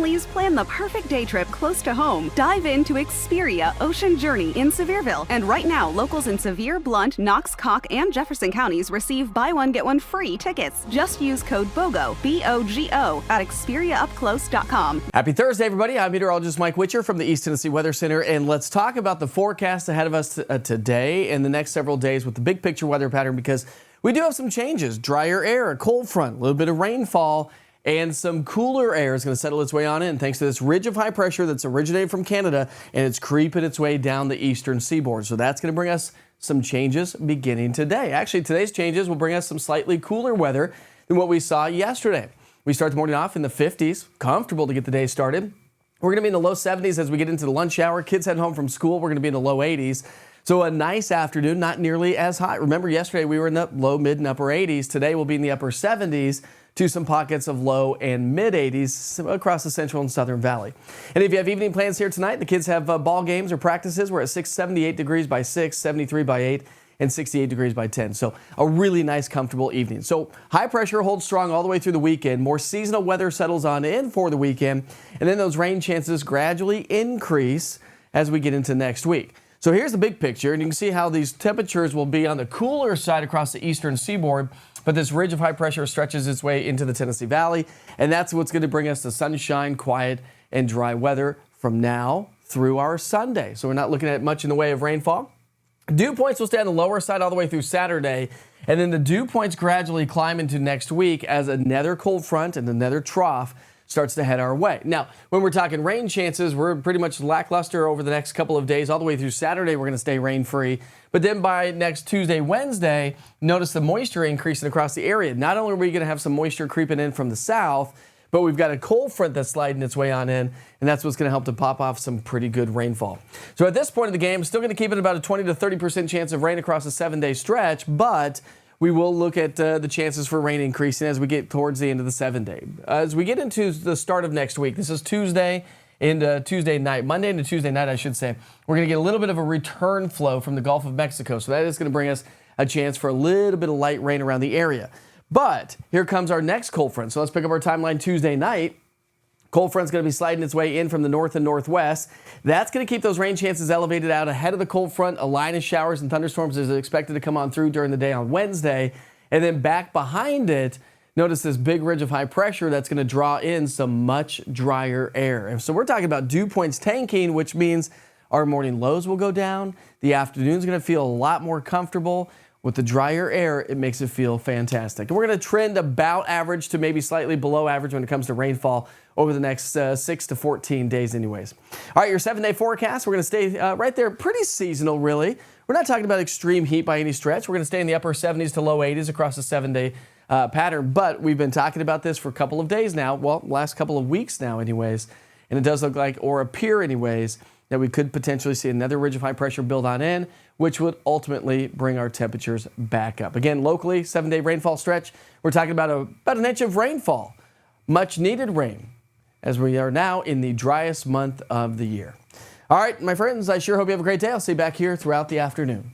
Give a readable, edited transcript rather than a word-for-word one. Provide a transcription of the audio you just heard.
families plan the perfect day trip close to home. Dive into Xperia Ocean Journey in Sevierville. And right now, locals in Sevier, Blount, Knox, Cocke, and Jefferson counties receive buy one, get one free tickets. Just use code BOGO, B-O-G-O, at XperiaUpClose.com. Happy Thursday, everybody. I'm meteorologist Mike Witcher from the East Tennessee Weather Center, and let's talk about the forecast ahead of us today and the next several days with the big picture weather pattern, because we do have some changes. Drier air, a cold front, a little bit of rainfall, and some cooler air is going to settle its way on in thanks to this ridge of high pressure that's originated from Canada, and it's creeping its way down the eastern seaboard. So that's going to bring us some changes beginning today. Actually, today's changes will bring us some slightly cooler weather than what we saw yesterday. We start the morning off in the 50s, comfortable to get the day started. We're going to be in the low 70s as we get into the lunch hour. Kids head home from school, we're going to be in the low 80s. So a nice afternoon, not nearly as hot. Remember, yesterday we were in the low, mid, and upper 80s. Today we'll be in the upper 70s to some pockets of low and mid 80s across the central and southern valley. And if you have evening plans here tonight, the kids have ball games or practices. We're at 78 degrees by 6, 73 by 8, and 68 degrees by 10. So a really nice, comfortable evening. So high pressure holds strong all the way through the weekend. More seasonal weather settles on in for the weekend. And then those rain chances gradually increase as we get into next week. So here's the big picture, and you can see how these temperatures will be on the cooler side across the eastern seaboard, but this ridge of high pressure stretches its way into the Tennessee Valley, and that's what's going to bring us the sunshine, quiet, and dry weather from now through our Sunday. So we're not looking at much in the way of rainfall. Dew points will stay on the lower side all the way through Saturday, and then the dew points gradually climb into next week as another cold front and another trough starts to head our way. Now, when we're talking rain chances, we're pretty much lackluster over the next couple of days. All the way through Saturday, we're going to stay rain-free. But then by next Tuesday, Wednesday, notice the moisture increasing across the area. Not only are we going to have some moisture creeping in from the south, but we've got a cold front that's sliding its way on in, and that's what's going to help to pop off some pretty good rainfall. So at this point of the game, still going to keep it about a 20 to 30% chance of rain across a 7-day stretch, but we will look at the chances for rain increasing as we get towards the end of the 7-day. As we get into the start of next week, this is Tuesday into Tuesday night, Monday into Tuesday night, I should say, we're going to get a little bit of a return flow from the Gulf of Mexico. So that is going to bring us a chance for a little bit of light rain around the area. But here comes our next cold front. So let's pick up our timeline Tuesday night. Cold front's going to be sliding its way in from the north and northwest. That's going to keep those rain chances elevated out ahead of the cold front. A line of showers and thunderstorms is expected to come on through during the day on Wednesday. And then back behind it, notice this big ridge of high pressure that's going to draw in some much drier air. And so we're talking about dew points tanking, which means our morning lows will go down. The afternoon's going to feel a lot more comfortable. With the drier air, it makes it feel fantastic. And we're going to trend about average to maybe slightly below average when it comes to rainfall over the next 6 to 14 days anyways. All right, your 7-day forecast, we're going to stay right there, pretty seasonal really. We're not talking about extreme heat by any stretch. We're going to stay in the upper 70s to low 80s across the 7-day pattern, but we've been talking about this for a couple of days now, well, last couple of weeks now anyways, and it does look like, or appear anyways, that we could potentially see another ridge of high pressure build on in, which would ultimately bring our temperatures back up. Again, locally, 7-day rainfall stretch, we're talking about about an inch of rainfall. Much needed rain, as we are now in the driest month of the year. All right, my friends, I sure hope you have a great day. I'll see you back here throughout the afternoon.